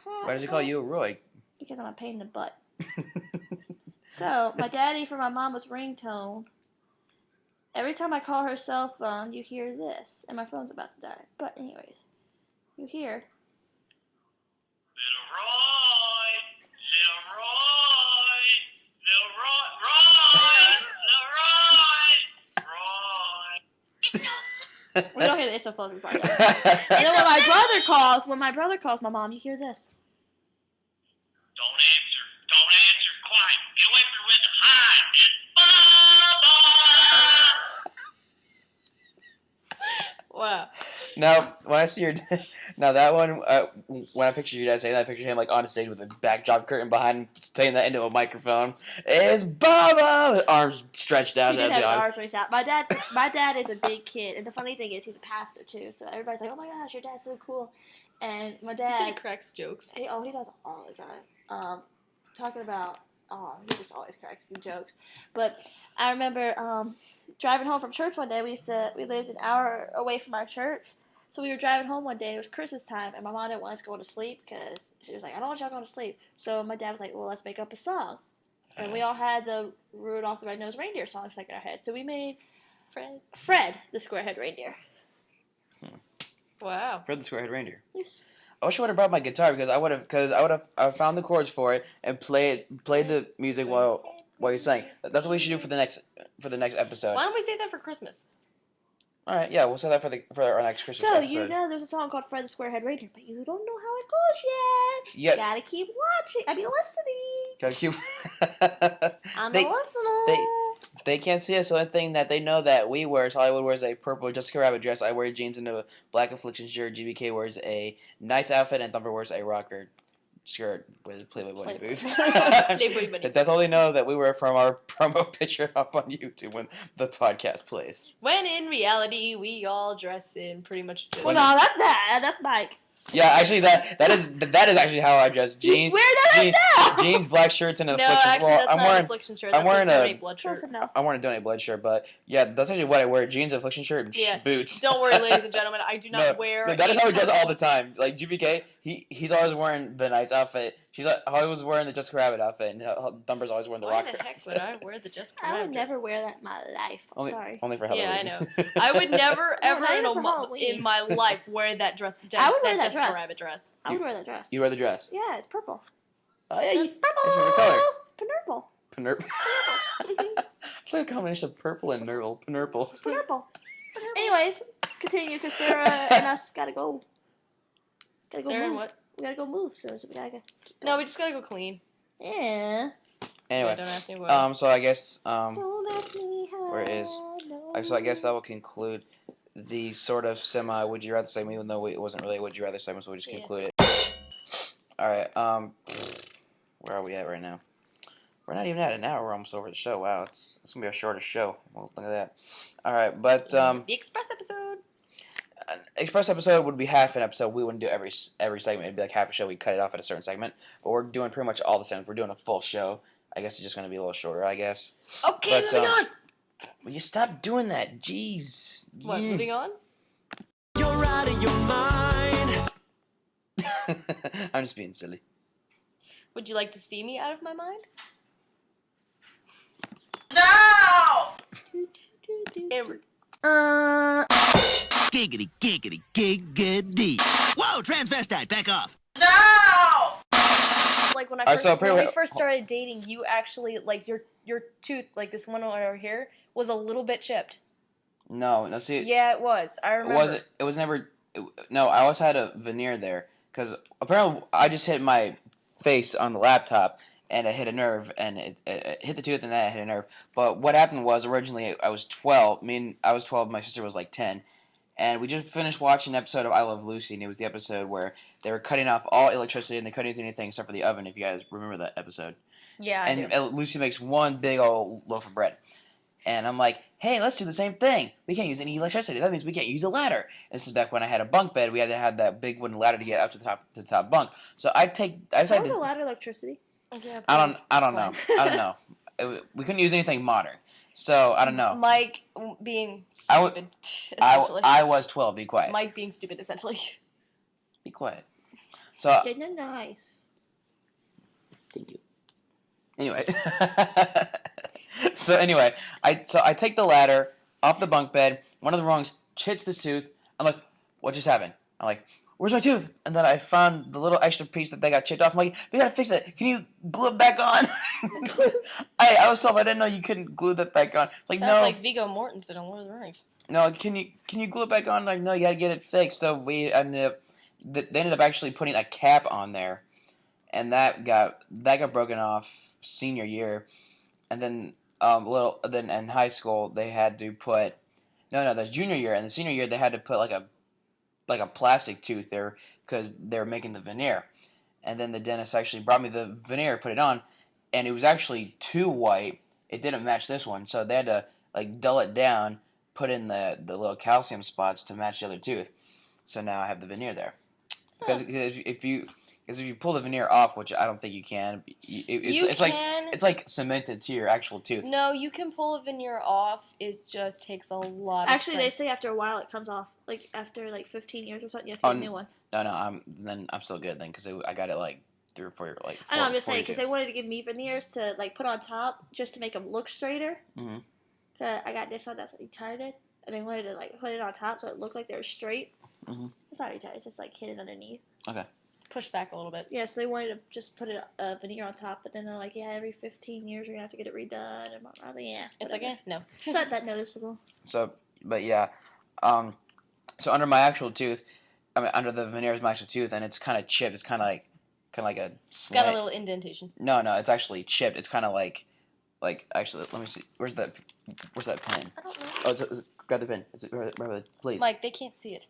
Why does he call you a Roy? Because I'm a pain in the butt. So, my daddy for my mama's ringtone. Every time I call her cell phone, you hear this. And my phone's about to die. But anyways, you hear. Little Roy, We don't hear the It's a Fluffy part. And then when my brother calls my mom, you hear this. Don't answer, quiet. Get away from the window, hide. It's Baba. Wow. Now, when I see your, now that one, when I picture your dad saying that, I picture him like on a stage with a backdrop curtain behind him, saying that into a microphone. It's Baba, with arms stretched out. He did have his arms stretched out. My dad is a big kid, and the funny thing is he's a pastor too. So everybody's like, "Oh my gosh, your dad's so cool," and my dad. He said he cracks jokes. He does all the time. Talking about, he just always cracks jokes. But I remember driving home from church one day. We lived an hour away from our church. So we were driving home one day, it was Christmas time, and my mom didn't want us going to sleep because she was like, I don't want y'all going to sleep. So my dad was like, well, let's make up a song. And we all had the Rudolph the Red-Nosed Reindeer song stuck in our head. So we made Fred the Square-Head Reindeer. Wow. Fred the Square-Head Reindeer. Yes. I wish I would have brought my guitar because I would have found the chords for it and played the music while you sang. That's what we should do for the next episode. Why don't we say that for Christmas? All right, yeah, we'll say that for our next Christmas So, episode. you know there's a song called Fred the Square-Head Reindeer, but you don't know how it goes yet. Yeah. You gotta keep listening. Gotta keep. I'm a listener. They can't see us, so the thing that they know that we wear is Hollywood wears a purple Jessica Rabbit dress, I wear jeans and a black Affliction shirt, GBK wears a Knight's outfit, and Thumper wears a rocker skirt with Playboy Bunny boots. Playboy Bunny. That's all they know that we wear from our promo picture up on YouTube when the podcast plays. When in reality, we all dress in pretty much just... Well, no, that's Mike. Yeah, actually, that is actually how I dress. Jeans, Wear that now. jeans, black shirts, and an No, Affliction. actually, Well, that's I'm not wearing an Affliction shirt. I'm That's wearing a a- Donate Blood shirt. Close enough. I want to donate blood shirt, but yeah, that's actually what I wear: jeans, Affliction shirt, and Yeah. boots. Don't worry, ladies and gentlemen. I do not wear... That is how he dresses all the the time. Like GBK, he's always wearing the Knight's outfit. Hollywood's wearing the Jessica Rabbit outfit, and Thumper's always wearing the Why rocker. the heck would I wear the Jessica I would Rabbit never wear that in my life. I'm sorry. Only for Halloween. Yeah, I know. I would never, ever not even for Halloween. in my life wear that dress. I would wear that Jessica dress. Rabbit dress. I would wear that dress. You wear the dress. Yeah, it's purple. Oh yeah, It's purple. It's your color. Purple. Penerp. It's like a combination of purple and nurple. Penerple. Purple. Anyways, continue because Sarah and us gotta go. Gotta go Sarah and move. what? We gotta go move soon, so we gotta go. No, we just gotta go clean. Yeah. Anyway, Yeah, don't ask me why. so I guess Don't ask me how. where is? So I guess that will conclude the sort of semi would you rather segment, even though it wasn't really a would you rather segment, so we just conclude it. All right. Where are we at right now? We're not even at an hour. We're almost over the show. Wow, it's gonna be our shortest show. Well, look at that. All right, but The Express episode. an express episode would be half an episode. We wouldn't do every segment. It'd be like half a show. We cut it off at a certain segment. But we're doing pretty much all the segments. We're doing a full show. I guess it's just gonna be a little shorter. I guess. Okay, But, moving on. Will you stop doing that? Jeez. What, moving on? You're out of your mind. I'm just being silly. Would you like to see me out of my mind? No! Amber. Giggity, giggity, giggity. Whoa, transvestite, back off. No! Like when I Alright, first, so when we first started dating, you actually like your tooth, like this one over here, was a little bit chipped. No, see. Yeah, it was. I remember. It was never. No, I always had a veneer there because apparently I just hit my face on the laptop and it hit a nerve and it hit the tooth and then it hit a nerve. But what happened was originally I was 12. I was 12. My sister was like 10. And we just finished watching an episode of I Love Lucy, and it was the episode where they were cutting off all electricity and they couldn't use anything except for the oven, if you guys remember that episode. Yeah, I do. And Lucy makes one big old loaf of bread. And I'm like, hey, let's do the same thing. We can't use any electricity. That means we can't use a ladder. And this is back when I had a bunk bed. We had to have that big wooden ladder to get up to the top bunk. So I How decided was to. a ladder electricity? Yeah, I don't please know. explain. I don't know. We couldn't use anything modern. So I don't know. Mike being I w- stupid, essentially. I was 12. Be quiet. Mike being stupid, essentially. Be quiet. So They're nice. thank you. Anyway, so anyway, I take the ladder off the bunk bed. One of the rungs hits the tooth. I'm like, what just happened? I'm like, where's my tooth? And then I found the little extra piece that they got chipped off. I'm like, we gotta fix it. Can you glue it back on? I was told I didn't know you couldn't glue that back on. It's like, Sounds no, like Viggo Mortensen on Lord of the Rings. no. Can you glue it back on? Like, no, you gotta get it fixed. So we ended up, they ended up actually putting a cap on there, and that got broken off senior year, and then then in high school they had to put that's junior year, and the senior year they had to put like a plastic tooth there because they were making the veneer, and then the dentist actually brought me the veneer, put it on, and it was actually too white. It didn't match this one, so they had to like dull it down, put in the little calcium spots to match the other tooth. So now I have the veneer there. Because if you pull the veneer off, which I don't think you can, it's like cemented to your actual tooth. No, you can pull a veneer off. It just takes a lot of Actually, they strength. say after a while it comes off. Like after like 15 years or something, you have to get a new one. No, I'm still good then because I got it like 3 or 4 like. I know, I'm just saying 42. because they wanted to give me veneers to like put on top just to make them look straighter. Mhm. I got this one that's retarded, and they wanted to like put it on top so it looked like they were straight. Mhm. It's not retarded; it's just like hidden underneath. Okay. Push back a little bit. Yeah, so they wanted to just put a veneer on top, but then they're like, yeah, every 15 years you're gonna have to get it redone. And I was like, yeah, It's whatever. okay. No. It's not that noticeable. So, but yeah, so under my actual tooth, under the veneer is my actual tooth, and it's kind of chipped. It's kind of like a. It's got a little indentation. No, it's actually chipped. It's kind of like actually. Let me see. Where's that pen? I don't know. Oh, grab the pen. Please. Mike, they can't see it.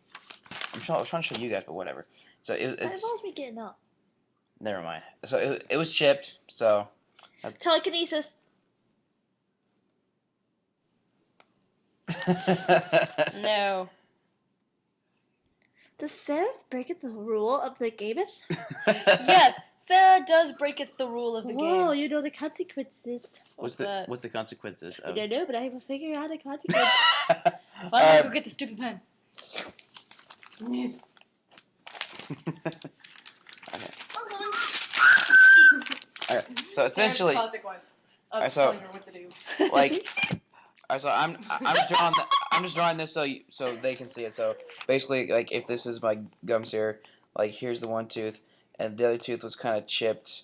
I was trying to show you guys, but whatever. So That it's involves me getting up. never mind. So it was chipped. So Telekinesis. No. Does Sarah break the rule of the gameth? Yes, Sarah does breaketh the rule of the Whoa, game. you know the consequences. What's that? the consequences I of? don't know, but I will figure out the consequences. Why don't go get the stupid pen? Okay, so essentially, consequence of Alright, so- telling her what to do. like, alright, so I'm just drawing this so they can see it. So basically, like, if this is my gums here, like here's the one tooth, and the other tooth was kind of chipped.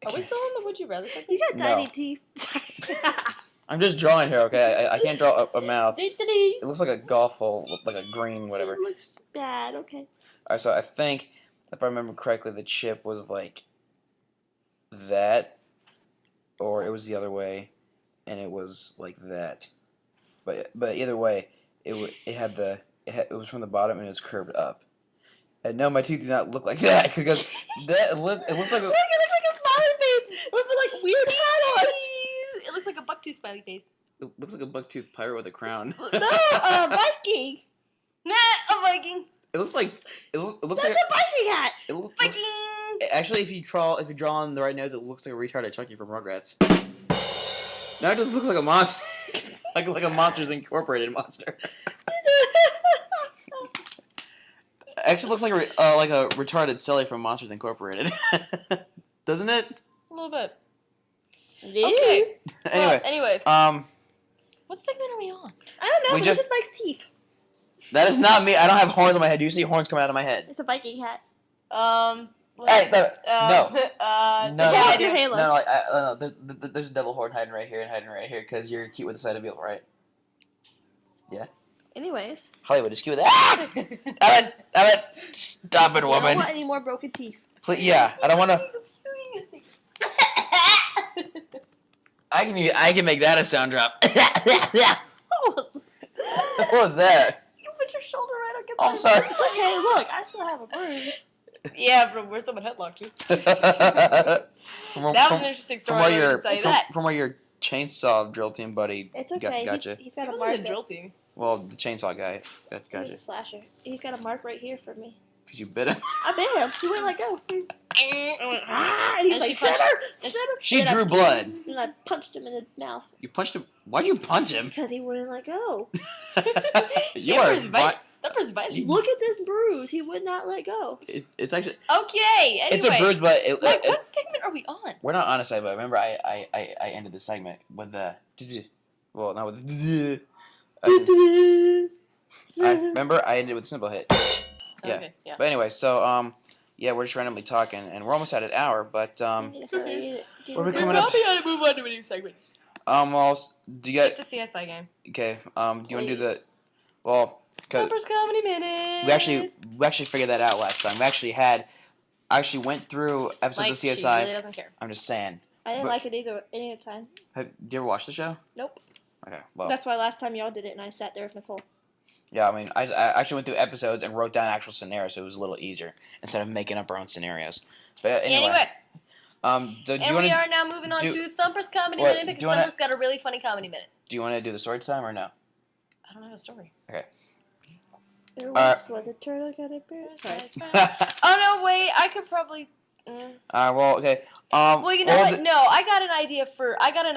Are we still on the would you rather segment? You got No. tiny teeth. I'm just drawing here, okay? I can't draw a mouth. It It looks like a golf hole, like a green, whatever. looks bad, okay. Alright, so I think, if I remember correctly, the chip was like that, or it was the other way, and it was like that. But either way, it was from the bottom and it was curved up. And no, my teeth do not look like that because it looks like Look, it looks like a smiley face with like weird hat on. It looks like a bucktooth smiley face. it looks like a bucktooth pirate with a crown. No, Viking. Nah, a Viking. It looks like it looks That's like a Viking hat. it looks, Viking. actually if you draw on the right nose, it looks like a retarded Chucky from Rugrats. Now it just looks like a monster, like a Monsters Incorporated monster. Actually, looks like a retarded Sully from Monsters Incorporated, doesn't it? A little bit. Yeah. Okay. Anyway, Anyway, um, what segment are we on? I don't know, We but just- it's just Mike's teeth. that is not me. I don't have horns on my head. Do you see horns coming out of my head? It's a Viking hat. What- Hey, no. No. No, yeah, no. I Your do. halo. No, there's a double horn hiding right here and hiding right here because you're cute with the side of veal, right? Anyways, Hollywood is cute with that. Damn it! Stop it, I don't woman. want any more broken teeth. Please, yeah, I don't want to. I can make that a sound drop. What was that? You put your shoulder right against Oh, I'm sorry. It's okay, look, I still have a bruise. Yeah, from where someone headlocked you. from, That was an interesting story. where Let me your just tell you that. from where your chainsaw drill team buddy It's okay. gotcha. He's got It a wasn't mark. the drill team. Well, the chainsaw guy He was gotcha a slasher. He's got a mark right here for me. because you bit him. I bit him. He wouldn't let go. I went, ah, and he's And like, she punched- center, and center. She And I- drew blood. And I punched him in the mouth You punched him. Why'd you punch him? because he wouldn't let go. You Yeah, are where's Mike? Thumper's biting. Look at this bruise. He would not let go. It's actually Okay, anyway. it's a bruise, but Like, what segment are we on? we're not on a segment. Remember, I ended the segment with the well, not with the I remember I ended with a simple hit. Yeah. Okay, yeah. But anyway, so yeah, we're just randomly talking, and we're almost at an hour. But What what are we We're coming up? probably gonna move on to a new segment. Well, do you Get guys the CSI game. okay? Do you want to do the well? Because Thumper's Comedy Minute. we actually figured that out last time. I actually went through episodes Mike, of she CSI. really doesn't care. I'm just saying. I didn't But- like it either any other time. Did you ever watch the show? Nope. Okay. Well, That's why last time y'all did it and I sat there with Nicole. yeah. I mean, I actually went through episodes and wrote down actual scenarios, so it was a little easier instead of making up our own scenarios. But Anyway, do you and want we to are now moving on do- to Thumper's Comedy Wait, Minute do because you wanna- Thumper's got a really funny comedy minute. do the story time or no? I don't have a story. There Alright. was a turtle got a bear. Sorry. Oh no, wait! I could probably. Well, okay. Well, you know all what? the- No, I got an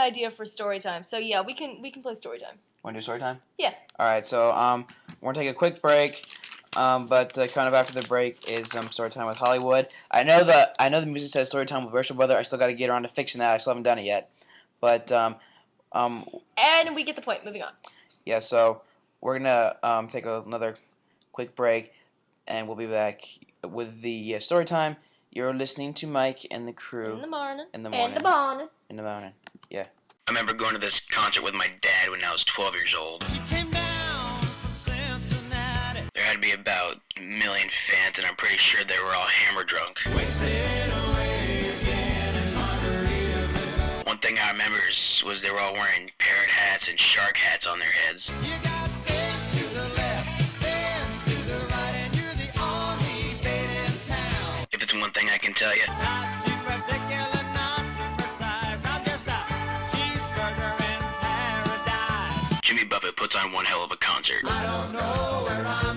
idea for story time. So yeah, we can play story time. Want to do story time? Yeah. All right. So we're gonna take a quick break. But kind of after the break is story time with Hollywood. I know the music says story time with Virtual Brother. I still got to get around to fixing that. I still haven't done it yet. But And we get the point. Moving on. yeah. So we're gonna take another quick break, and we'll be back with the story time. You're listening to Mike and the crew In the morning. in the And morning. the bond. In the morning. Yeah. I remember going to this concert with my dad when I was 12 years old. She came down from Cincinnati. There had to be about a million fans, and I'm pretty sure they were all hammer drunk. One thing I remember was they were all wearing parrot hats and shark hats on their heads. You got fans to the left, fans to the right, and you're the only bait in town. If it's one thing I can tell you, Not too particular, not too precise. I'm just a cheeseburger in paradise. Jimmy Buffett puts on one hell of a concert. I don't know where I'm